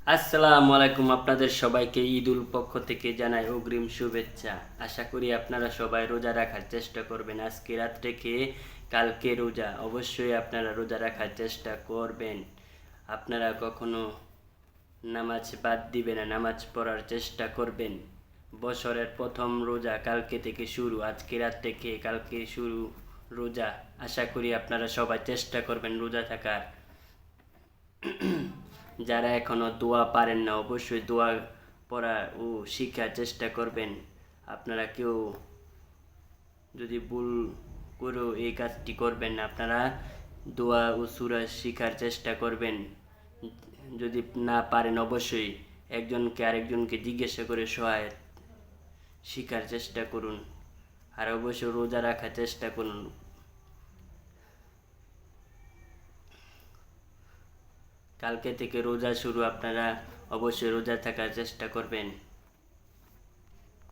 আসসালামু আলাইকুম, আপনাদের সবাইকে ঈদুল পক্ষ থেকে জানাই অগ্রিম শুভেচ্ছা। আশা করি আপনারা সবাই রোজা রাখার চেষ্টা করবেন। আজকে রাত্রে খেয়ে কালকে রোজা, অবশ্যই আপনারা রোজা রাখার চেষ্টা করবেন। আপনারা কখনো নামাজ বাদ দিবেন না, নামাজ পড়ার চেষ্টা করবেন। বছরের প্রথম রোজা কালকে থেকে শুরু, আজকে রাত থেকে কালকে শুরু রোজা। আশা করি আপনারা সবাই চেষ্টা করবেন রোজা থাকার। যারা এখনো দোয়া পারেন না, অবশ্যই দোয়া পড়া ও শিখার চেষ্টা করবেন। আপনারা কেউ যদি ভুল করেও এই কাজটি করবেন না, আপনারা দোয়া ও সূরা শিখার চেষ্টা করবেন। যদি না পারেন অবশ্যই একজনকে আরেকজনকে জিজ্ঞাসা করে সহায়তা শিখার চেষ্টা করুন। আর অবশ্যই রোজা রাখার চেষ্টা করুন। কালকে থেকে রোজা শুরু, আপনারা অবশ্যই রোজা থাকার চেষ্টা করবেন।